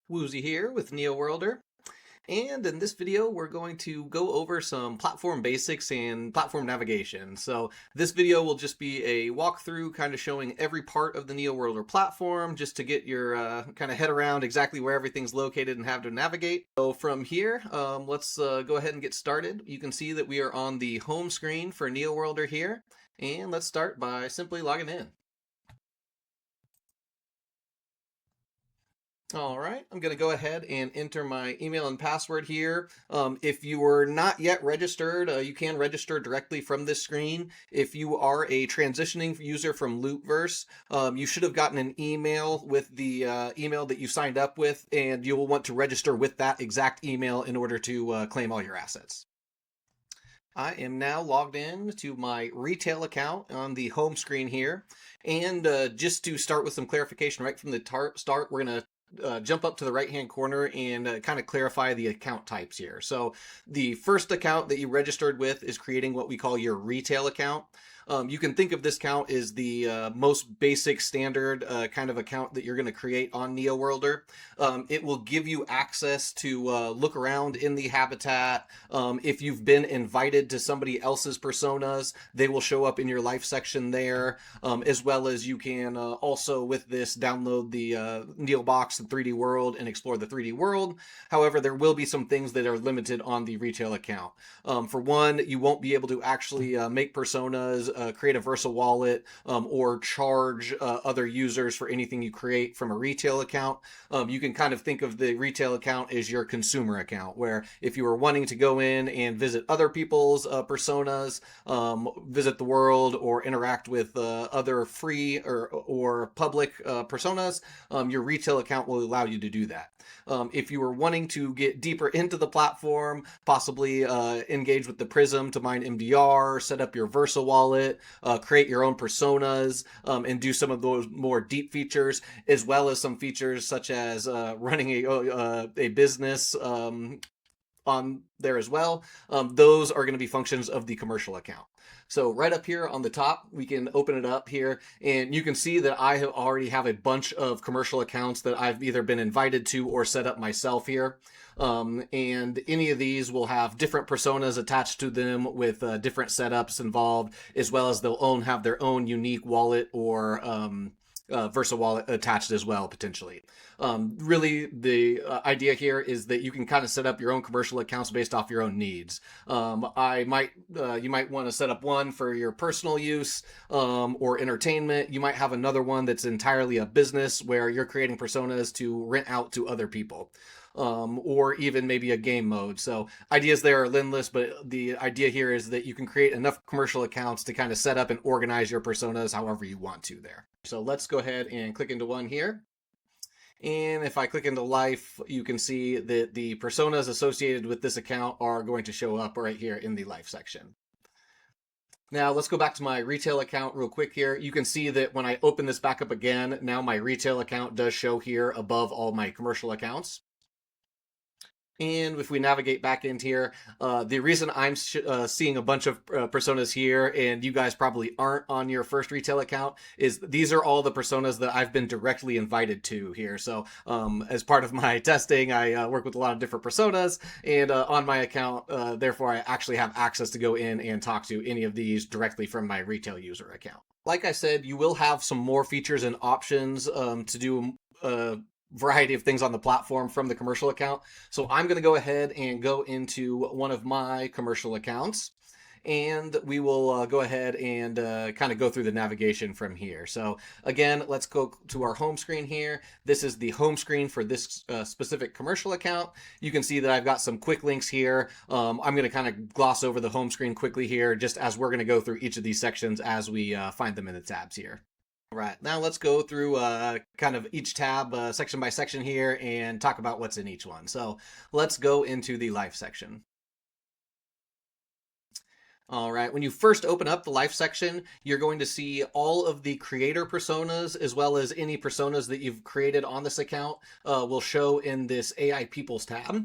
Woozy here with NeoWorlder, and in this video we're going to go over some platform basics and platform navigation. So this video will just be a walkthrough kind of showing every part of the NeoWorlder platform just to get your kind of head around exactly where everything's located and how to navigate. So from here, let's go ahead and get started. You can see that we are on the home screen for NeoWorlder here, and let's start by simply logging in. All right, I'm going to go ahead and enter my email and password here. If you are not yet registered, you can register directly from this screen. If you are a transitioning user from Loopverse, you should have gotten an email with the email that you signed up with, and you will want to register with that exact email in order to claim all your assets. I am now logged in to my retail account on the home screen here. And just to start with some clarification right from the start, we're going to jump up to the right hand corner and kind of clarify the account types here. So the first account that you registered with is creating what we call your retail account. You can think of this account as the most basic standard kind of account that you're going to create on NeoWorlder. It will give you access to look around in the habitat. If you've been invited to somebody else's personas, they will show up in your life section there, as well as you can also with this download the NeoBox, the 3D world, and explore the 3D world. However, there will be some things that are limited on the retail account. For one, you won't be able to actually make personas, create a Versa wallet, or charge other users for anything you create from a retail account. You can kind of think of the retail account as your consumer account, where if you were wanting to go in and visit other people's personas, visit the world, or interact with other free or public personas, your retail account will allow you to do that. If you were wanting to get deeper into the platform, possibly engage with the PRISM to mine MDR, set up your Versa wallet, create your own personas, and do some of those more deep features, as well as some features such as running a business on there as well. Those are going to be functions of the commercial account. So right up here on the top, we can open it up here, and you can see that I already have a bunch of commercial accounts that I've either been invited to or set up myself here. And any of these will have different personas attached to them with different setups involved, as well as they'll have their own unique wallet or Versa wallet attached as well, potentially. Really, the idea here is that you can kind of set up your own commercial accounts based off your own needs. You might want to set up one for your personal use or entertainment. You might have another one that's entirely a business where you're creating personas to rent out to other people. Or even maybe a game mode. So ideas there are limitless, but the idea here is that you can create enough commercial accounts to kind of set up and organize your personas however you want to there. So let's go ahead and click into one here. And if I click into life, you can see that the personas associated with this account are going to show up right here in the life section. Now let's go back to my retail account real quick here. You can see that when I open this back up again, now my retail account does show here above all my commercial accounts. And if we navigate back into here, the reason I'm seeing a bunch of personas here and you guys probably aren't on your first retail account is these are all the personas that I've been directly invited to here. So as part of my testing, I work with a lot of different personas, and on my account, therefore, I actually have access to go in and talk to any of these directly from my retail user account. Like I said, you will have some more features and options to do variety of things on the platform from the commercial account. So I'm going to go ahead and go into one of my commercial accounts, and we will go ahead and kind of go through the navigation from here. So again, let's go to our home screen here. This is the home screen for this specific commercial account. You can see that I've got some quick links here. I'm going to kind of gloss over the home screen quickly here, just as we're going to go through each of these sections as we find them in the tabs here. All right, now let's go through kind of each tab section by section here and talk about what's in each one. So let's go into the life section. All right, when you first open up the life section, you're going to see all of the creator personas as well as any personas that you've created on this account will show in this AI Peoples tab.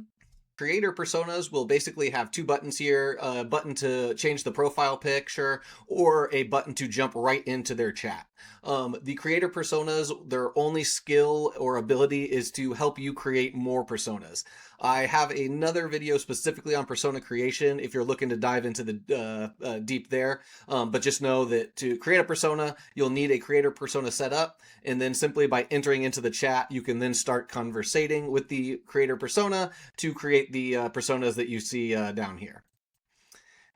Creator personas will basically have two buttons here, a button to change the profile picture or a button to jump right into their chat. The creator personas, their only skill or ability is to help you create more personas. I have another video specifically on persona creation if you're looking to dive into the deep there. But just know that to create a persona, you'll need a creator persona set up. And then simply by entering into the chat, you can then start conversating with the creator persona to create the personas that you see down here.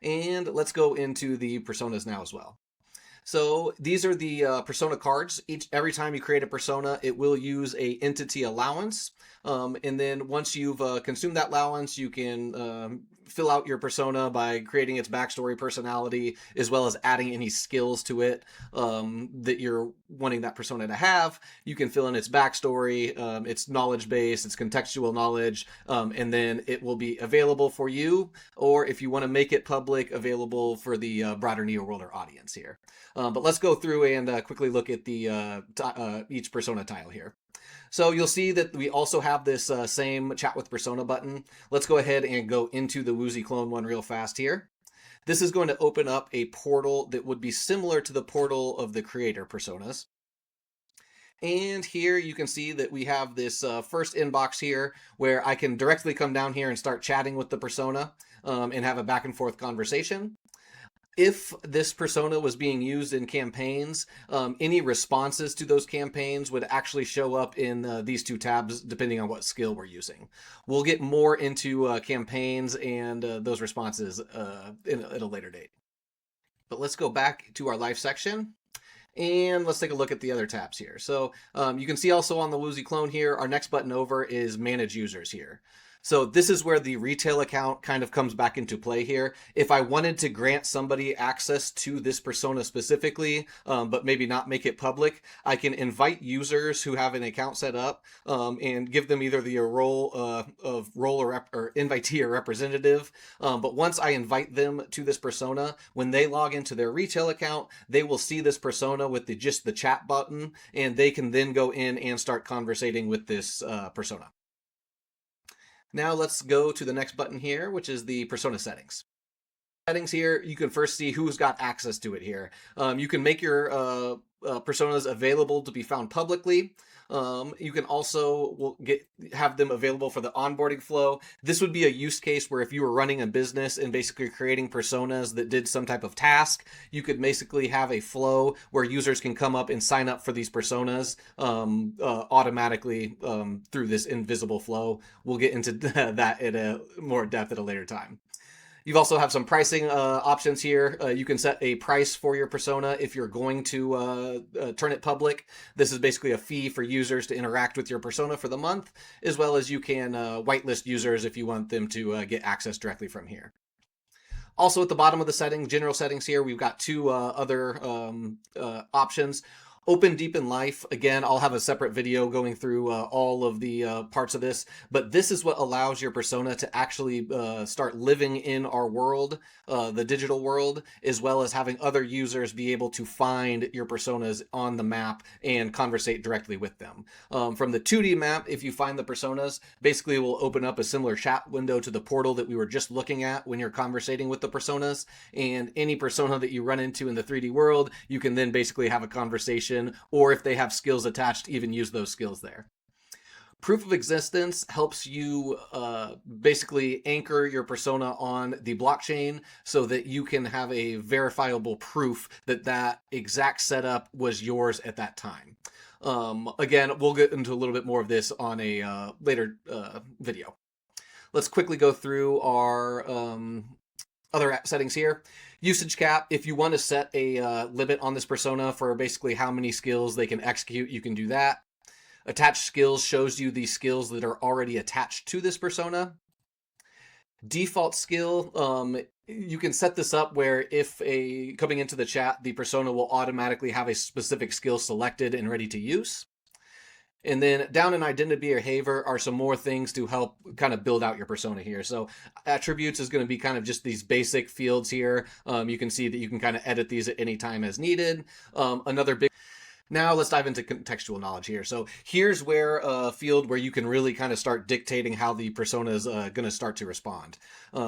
And let's go into the personas now as well. So these are the persona cards. Every time you create a persona, it will use a entity allowance. And then once you've consumed that allowance, you can fill out your persona by creating its backstory, personality, as well as adding any skills to it that you're wanting that persona to have. You can fill in its backstory, its knowledge base, its contextual knowledge, and then it will be available for you, or if you want to make it public, available for the broader NeoWorlder audience here. But let's go through and quickly look at the each persona tile here. So you'll see that we also have this same chat with persona button. Let's go ahead and go into the Woozy clone one real fast here. This is going to open up a portal that would be similar to the portal of the creator personas. And here you can see that we have this first inbox here where I can directly come down here and start chatting with the persona and have a back and forth conversation. If this persona was being used in campaigns, any responses to those campaigns would actually show up in these two tabs, depending on what skill we're using. We'll get more into campaigns and those responses at a later date. But let's go back to our life section. And let's take a look at the other tabs here. So you can see also on the Woozy clone here, our next button over is Manage Users here. So this is where the retail account kind of comes back into play here. If I wanted to grant somebody access to this persona specifically, but maybe not make it public, I can invite users who have an account set up and give them either the role of role or invitee or representative. But once I invite them to this persona, when they log into their retail account, they will see this persona with just the chat button, and they can then go in and start conversating with this persona. Now let's go to the next button here, which is the persona settings. Settings here, you can first see who's got access to it here. You can make your personas available to be found publicly. You can also have them available for the onboarding flow. This would be a use case where if you were running a business and basically creating personas that did some type of task, you could basically have a flow where users can come up and sign up for these personas automatically through this invisible flow. We'll get into that at more depth at a later time. You also have some pricing options here. You can set a price for your persona if you're going to turn it public. This is basically a fee for users to interact with your persona for the month, as well as you can whitelist users if you want them to get access directly from here. Also at the bottom of the settings, general settings here, we've got two other options. Open Deepen Life, again, I'll have a separate video going through all of the parts of this, but this is what allows your persona to actually start living in our world, the digital world, as well as having other users be able to find your personas on the map and conversate directly with them. From the 2D map, if you find the personas, basically it will open up a similar chat window to the portal that we were just looking at when you're conversating with the personas, and any persona that you run into in the 3D world, you can then basically have a conversation, or if they have skills attached, even use those skills there. Proof of existence helps you basically anchor your persona on the blockchain so that you can have a verifiable proof that that exact setup was yours at that time. Again, we'll get into a little bit more of this on a later video. Let's quickly go through our other settings here. Usage cap, if you want to set a limit on this persona for basically how many skills they can execute, you can do that. Attached skills shows you the skills that are already attached to this persona. Default skill, you can set this up where if coming into the chat, the persona will automatically have a specific skill selected and ready to use. And then down in identity behavior are some more things to help kind of build out your persona here. So attributes is going to be kind of just these basic fields here. You can see that you can kind of edit these at any time as needed. Another big Now let's dive into contextual knowledge here. So here's where a field where you can really kind of start dictating how the persona is going to start to respond.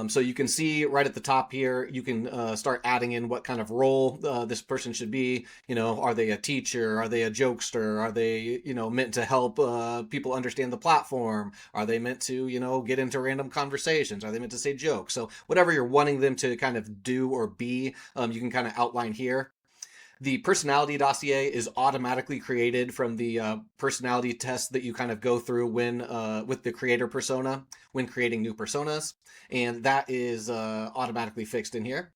So you can see right at the top here, you can start adding in what kind of role this person should be. You know, are they a teacher? Are they a jokester? Are they, you know, meant to help people understand the platform? Are they meant to, you know, get into random conversations? Are they meant to say jokes? So whatever you're wanting them to kind of do or be, you can kind of outline here. The personality dossier is automatically created from the personality test that you kind of go through when with the creator persona when creating new personas, and that is automatically fixed in here.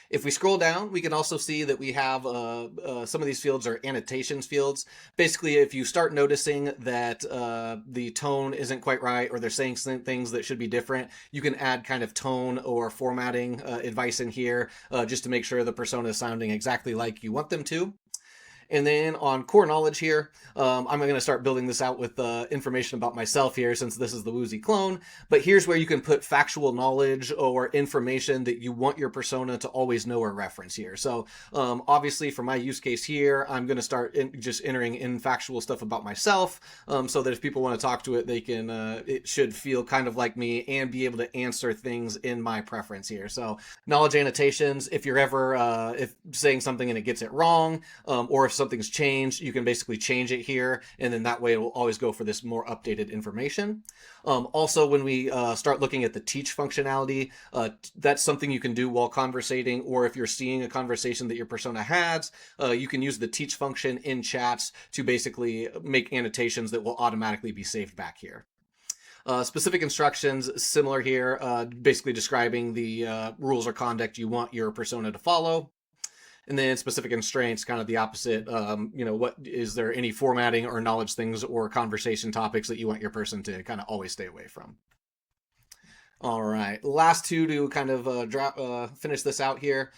If we scroll down, we can also see that we have some of these fields are annotations fields. Basically, if you start noticing that the tone isn't quite right or they're saying things that should be different, you can add kind of tone or formatting advice in here just to make sure the persona is sounding exactly like you want them to. And then on core knowledge here, I'm going to start building this out with information about myself here since this is the Woozy clone. But here's where you can put factual knowledge or information that you want your persona to always know or reference here. So obviously for my use case here, I'm going to start just entering in factual stuff about myself so that if people want to talk to it, they can, it should feel kind of like me and be able to answer things in my preference here. So knowledge annotations, if you're ever if saying something and it gets it wrong, or if something's changed, you can basically change it here, and then that way it will always go for this more updated information. Also, when we start looking at the teach functionality, that's something you can do while conversating, or if you're seeing a conversation that your persona has, you can use the teach function in chats to basically make annotations that will automatically be saved back here. Specific instructions, similar here, basically describing the rules or conduct you want your persona to follow. And then specific constraints, kind of the opposite. You know, what is there any formatting or knowledge things or conversation topics that you want your person to kind of always stay away from? All right, last two to kind of finish this out here.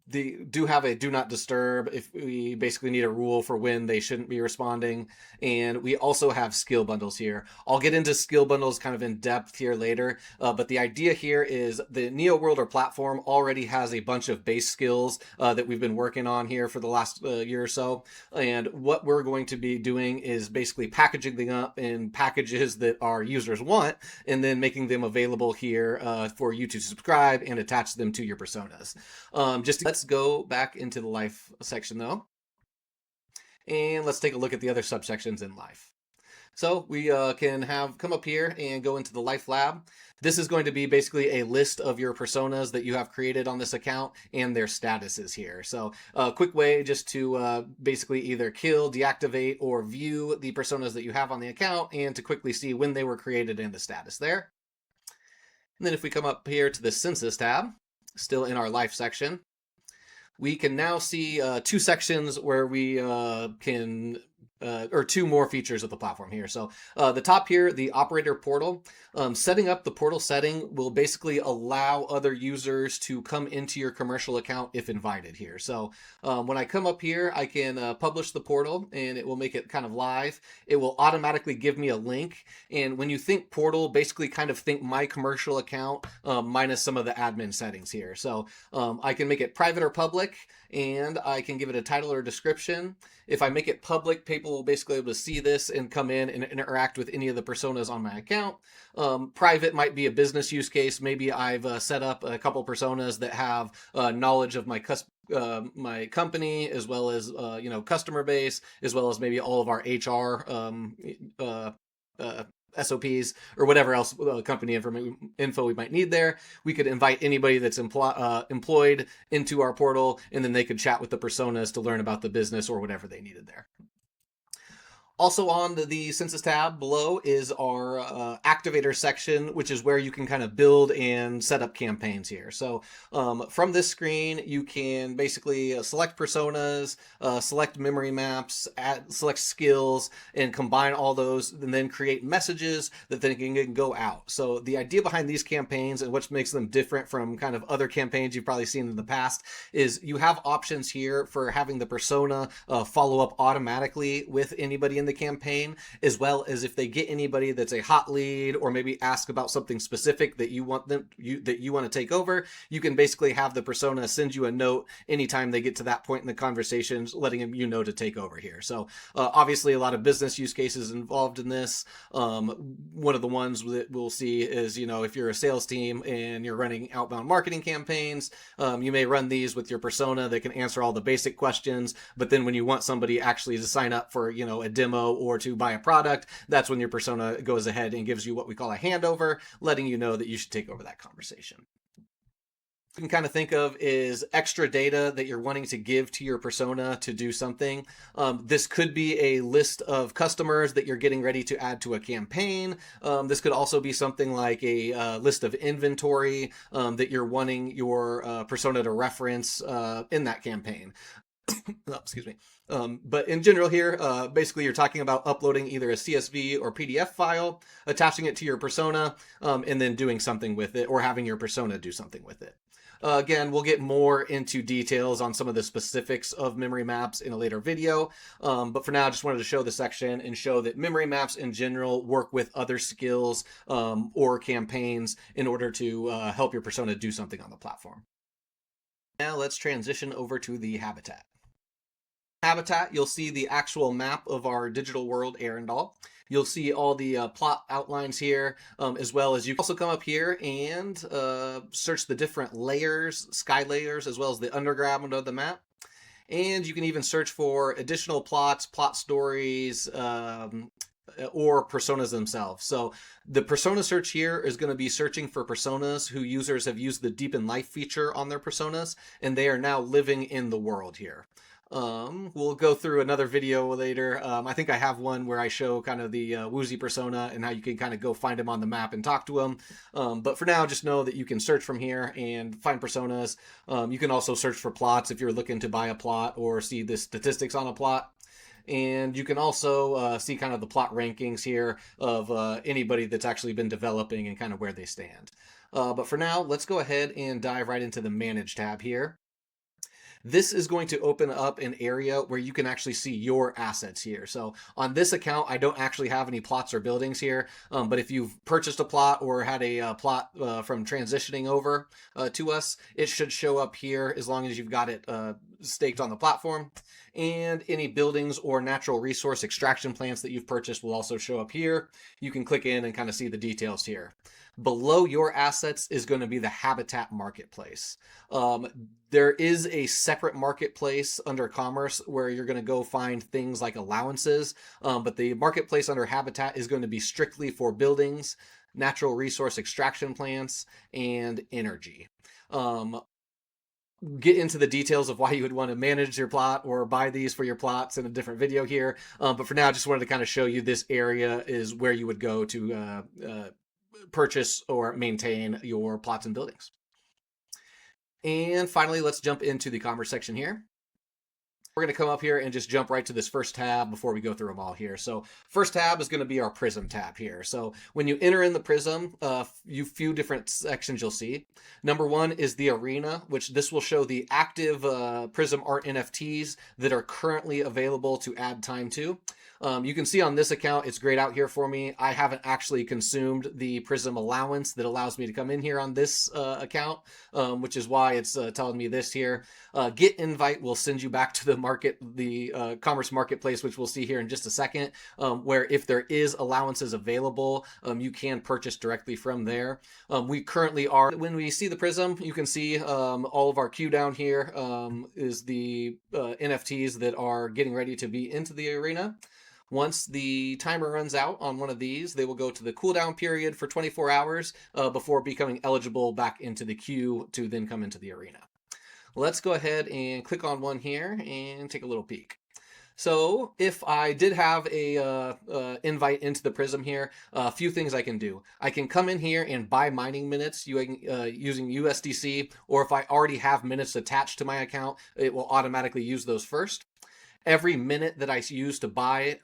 They do have a do not disturb if we basically need a rule for when they shouldn't be responding. And we also have skill bundles here. I'll get into skill bundles kind of in depth here later, but the idea here is the NeoWorlder platform already has a bunch of base skills that we've been working on here for the last year or so. And what we're going to be doing is basically packaging them up in packages that our users want, and then making them available here for you to subscribe and attach them to your personas. Let's go back into the life section though, and let's take a look at the other subsections in life. So we can come up here and go into the life lab. This is going to be basically a list of your personas that you have created on this account and their statuses here. So a quick way just to basically either kill, deactivate, or view the personas that you have on the account, and to quickly see when they were created and the status there. And then if we come up here to the census tab, still in our life section, we can now see two sections where we can or two more features of the platform here. So the top here, the operator portal, setting up the portal setting will basically allow other users to come into your commercial account if invited here. So when I come up here, I can publish the portal and it will make it kind of live. It will automatically give me a link. And when you think portal, basically kind of think my commercial account minus some of the admin settings here. So I can make it private or public, and I can give it a title or description. If I make it public, people will basically be able to see this and come in and interact with any of the personas on my account. Private might be a business use case. Maybe I've set up a couple personas that have knowledge of my company, as well as you know, customer base, as well as maybe all of our HR SOPs or whatever else company info we might need there. We could invite anybody that's employed into our portal, and then they could chat with the personas to learn about the business or whatever they needed there. Also on the census tab below is our activator section, which is where you can kind of build and set up campaigns here. So from this screen, you can basically select personas, select memory maps, select skills, and combine all those, and then create messages that then can go out. So the idea behind these campaigns and what makes them different from kind of other campaigns you've probably seen in the past is you have options here for having the persona follow up automatically with anybody in in the campaign, as well as if they get anybody that's a hot lead or maybe ask about something specific that you want to take over, you can basically have the persona send you a note anytime they get to that point in the conversations, letting them you know to take over here. So obviously a lot of business use cases involved in this. One of the ones that we'll see is, if you're a sales team and you're running outbound marketing campaigns, you may run these with your persona that can answer all the basic questions, but then when you want somebody actually to sign up for, a demo or to buy a product, that's when your persona goes ahead and gives you what we call a handover, letting you know that you should take over that conversation. You can kind of think of is extra data that you're wanting to give to your persona to do something. This could be a list of customers that you're getting ready to add to a campaign. This could also be something like a list of inventory that you're wanting your persona to reference in that campaign. Oh, excuse me. But in general here, basically you're talking about uploading either a CSV or PDF file, attaching it to your persona, and then doing something with it or having your persona do something with it. Again, we'll get more into details on some of the specifics of memory maps in a later video. But for now, I just wanted to show the section and show that memory maps in general work with other skills or campaigns in order to help your persona do something on the platform. Now let's transition over to the habitat. Habitat, you'll see the actual map of our digital world Arendelle. You'll see all the plot outlines here, as well as you can also come up here and search the different layers, sky layers, as well as the underground of the map. And you can even search for additional plots, plot stories, or personas themselves. So the persona search here is going to be searching for personas who users have used the Deepen Life feature on their personas, and they are now living in the world here. We'll go through another video later. I think I have one where I show kind of the Woozy persona and how you can kind of go find him on the map and talk to him. But for now, just know that you can search from here and find personas. You can also search for plots if you're looking to buy a plot or see the statistics on a plot. And you can also see kind of the plot rankings here of anybody that's actually been developing and kind of where they stand. But for now, let's go ahead and dive right into the Manage tab here. This is going to open up an area where you can actually see your assets here. So on this account, I don't actually have any plots or buildings here, but if you've purchased a plot or had a plot from transitioning over to us, it should show up here as long as you've got it staked on the platform. And any buildings or natural resource extraction plants that you've purchased will also show up here. You can click in and kind of see the details here. Below your assets is going to be the Habitat Marketplace. There is a separate marketplace under Commerce where you're going to go find things like allowances, but the marketplace under Habitat is going to be strictly for buildings, natural resource extraction plants, and energy. Get into the details of why you would want to manage your plot or buy these for your plots in a different video here. But for now, I just wanted to kind of show you this area is where you would go to purchase or maintain your plots and buildings. And finally, let's jump into the commerce section here. We're going to come up here and just jump right to this first tab before we go through them all here. So first tab is going to be our PRISM tab here. So when you enter in the PRISM, few different sections you'll see. Number one is the arena, which this will show the active PRISM art NFTs that are currently available to add time to. You can see on this account, it's grayed out here for me. I haven't actually consumed the PRISM allowance that allows me to come in here on this account, which is why it's telling me this here. Get invite will send you back to the commerce marketplace, which we'll see here in just a second, where if there is allowances available, you can purchase directly from there. We currently are, when we see the PRISM, you can see all of our queue down here is the NFTs that are getting ready to be into the arena. Once the timer runs out on one of these, they will go to the cooldown period for 24 hours before becoming eligible back into the queue to then come into the arena. Let's go ahead and click on one here and take a little peek. So if I did have a invite into the PRISM here, a few things I can do. I can come in here and buy mining minutes using USDC, or if I already have minutes attached to my account, it will automatically use those first. Every minute that I use to buy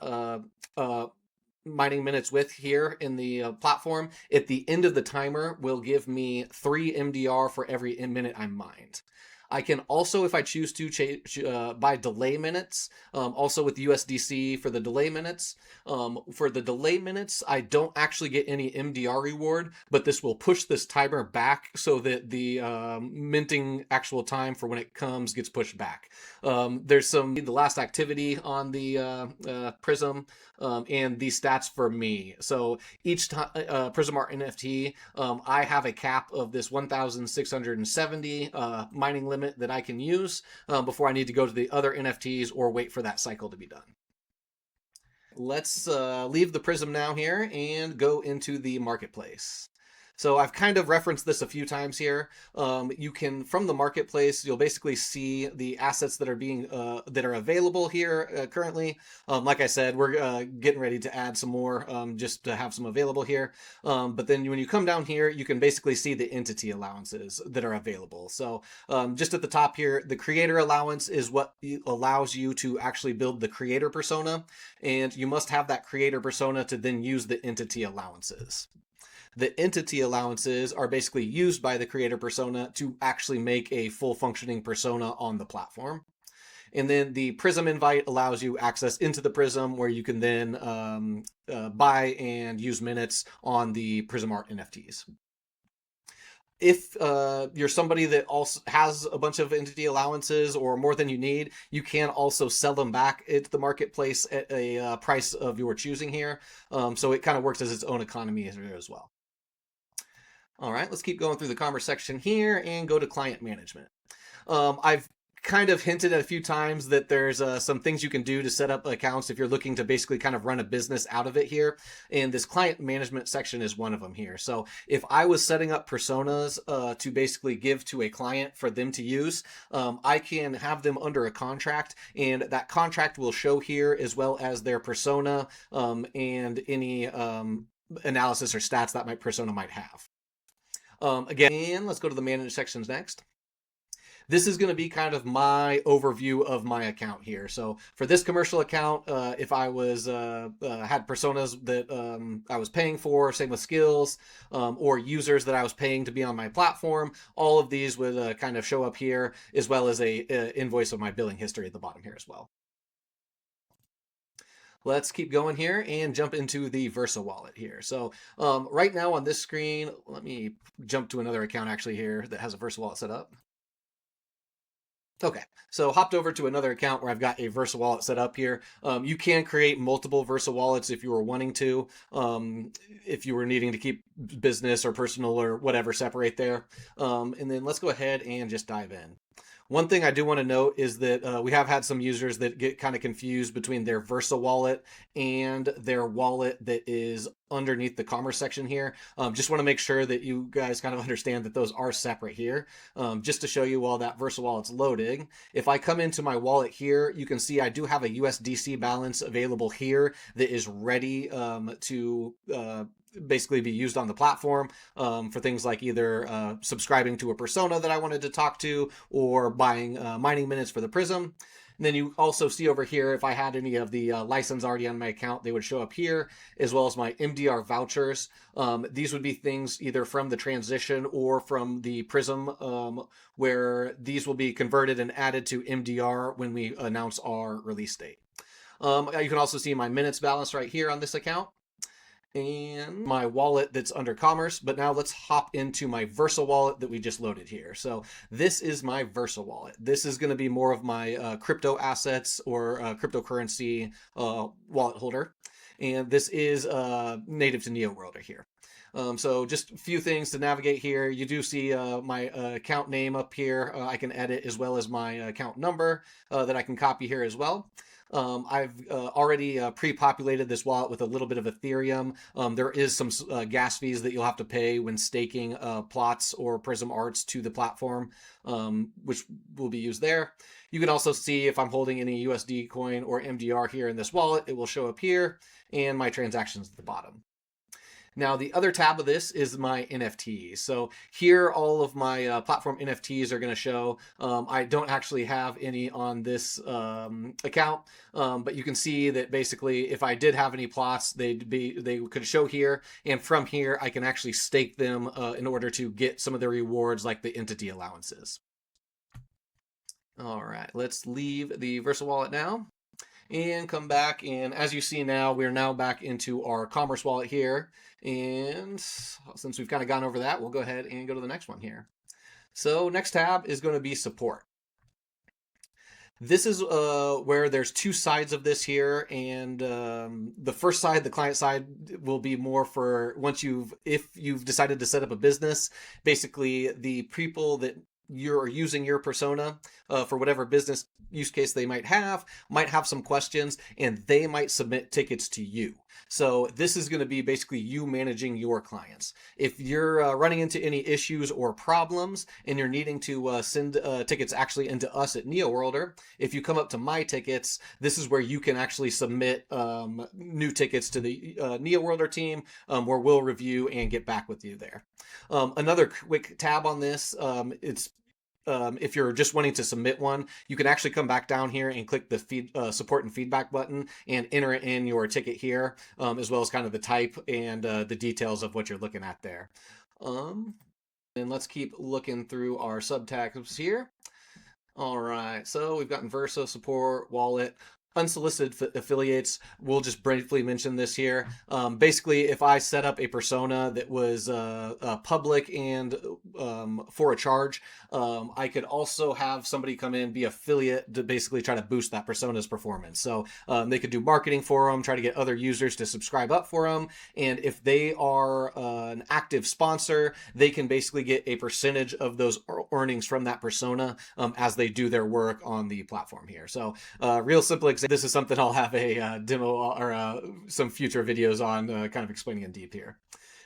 mining minutes with here in the platform, at the end of the timer will give me 3 MDR for every minute I mined. I can also, if I choose to, buy delay minutes, also with USDC for the delay minutes. For the delay minutes, I don't actually get any MDR reward, but this will push this timer back so that the minting actual time for when it comes gets pushed back. There's the last activity on the PRISM, and the stats for me. So each time PRISM Art NFT, I have a cap of this 1,670 mining limit that I can use before I need to go to the other NFTs or wait for that cycle to be done. Let's leave the PRISM now here and go into the marketplace. So I've kind of referenced this a few times here. You can, from the marketplace, you'll basically see the assets that are being that are available here currently. Like I said, we're getting ready to add some more just to have some available here. But then when you come down here, you can basically see the entity allowances that are available. So just at the top here, the creator allowance is what allows you to actually build the creator persona, and you must have that creator persona to then use the entity allowances. The entity allowances are basically used by the creator persona to actually make a full functioning persona on the platform. And then the PRISM invite allows you access into the PRISM, where you can then buy and use minutes on the PRISM Art NFTs. If you're somebody that also has a bunch of entity allowances or more than you need, you can also sell them back into the marketplace at a price of your choosing here. So it kind of works as its own economy as well. All right, let's keep going through the commerce section here and go to client management. I've kind of hinted at a few times that there's some things you can do to set up accounts if you're looking to basically kind of run a business out of it here. And this client management section is one of them here. So if I was setting up personas to basically give to a client for them to use, I can have them under a contract, and that contract will show here as well as their persona and any analysis or stats that my persona might have. Again, let's go to the manage sections next. This is going to be kind of my overview of my account here. So for this commercial account, if I was had personas that I was paying for, same with skills, or users that I was paying to be on my platform, all of these would kind of show up here, as well as a invoice of my billing history at the bottom here as well. Let's keep going here and jump into the Versa wallet here. So right now on this screen, let me jump to another account actually here that has a Versa wallet set up. Okay, so hopped over to another account where I've got a Versa wallet set up here. You can create multiple Versa wallets if you were wanting to, if you were needing to keep business or personal or whatever separate there. And then let's go ahead and just dive in. One thing I do want to note is that we have had some users that get kind of confused between their Versa wallet and their wallet that is underneath the commerce section here. Just want to make sure that you guys kind of understand that those are separate here. Just to show you while that Versa wallet's loading, if I come into my wallet here, you can see I do have a USDC balance available here that is ready to basically be used on the platform for things like either subscribing to a persona that I wanted to talk to, or buying mining minutes for the PRISM. And then you also see over here, if I had any of the license already on my account, they would show up here, as well as my MDR vouchers. These would be things either from the transition or from the PRISM, where these will be converted and added to MDR when we announce our release date. You can also see my minutes balance right here on this account, and my wallet that's under commerce. But now let's hop into my Versa wallet that we just loaded here. So this is my Versa wallet. This is going to be more of my crypto assets or cryptocurrency wallet holder. And this is native to NeoWorlder here. So just a few things to navigate here. You do see my account name up here. I can edit, as well as my account number that I can copy here as well. I've already pre-populated this wallet with a little bit of Ethereum. There is some gas fees that you'll have to pay when staking plots or PRISM arts to the platform, which will be used there. You can also see if I'm holding any USD coin or MDR here in this wallet, it will show up here, and my transactions at the bottom. Now, the other tab of this is my NFTs. So here, all of my platform NFTs are going to show. I don't actually have any on this account, but you can see that basically if I did have any plots, they could show here. And from here, I can actually stake them in order to get some of the rewards like the entity allowances. All right, let's leave the Versa wallet now and come back. And as you see now, we're now back into our Commerce wallet here. And since we've kind of gone over that, we'll go ahead and go to the next one here. So next tab is going to be support. This is where there's two sides of this here, and the first side, the client side, will be more for if you've decided to set up a business. Basically, the people that you're using your persona for whatever business use case they might have some questions, and they might submit tickets to you. So this is going to be basically you managing your clients. If you're running into any issues or problems and you're needing to send tickets actually into us at NeoWorlder, if you come up to my tickets, this is where you can actually submit new tickets to the NeoWorlder team, where we'll review and get back with you there. Another quick tab on this, if you're just wanting to submit one, you can actually come back down here and click the support and feedback button and enter in your ticket here, as well as kind of the type and the details of what you're looking at there. And let's keep looking through our subtabs here. All right, so we've gotten Versa, support, wallet, unsolicited affiliates. We'll just briefly mention this here. Basically, if I set up a persona that was public and for a charge, I could also have somebody come in, be affiliate, to basically try to boost that persona's performance. So they could do marketing for them, try to get other users to subscribe up for them. And if they are an active sponsor, they can basically get a percentage of those earnings from that persona as they do their work on the platform here. So real simple example. This is something I'll have a demo or some future videos on kind of explaining in deep here.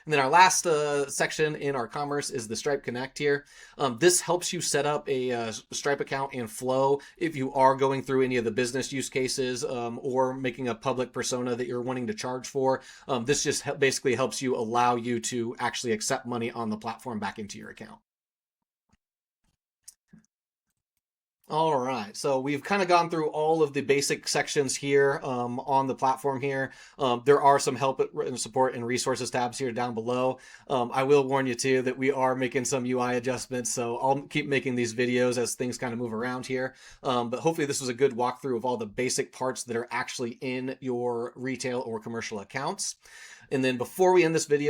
And then our last section in our commerce is the Stripe Connect here. This helps you set up a Stripe account and flow if you are going through any of the business use cases or making a public persona that you're wanting to charge for. This just basically helps you allow you to actually accept money on the platform back into your account. All right, so we've kind of gone through all of the basic sections here on the platform here. There are some help and support and resources tabs here down below. I will warn you too that we are making some UI adjustments, so I'll keep making these videos as things kind of move around here. But hopefully this was a good walkthrough of all the basic parts that are actually in your retail or commercial accounts. And then before we end this video,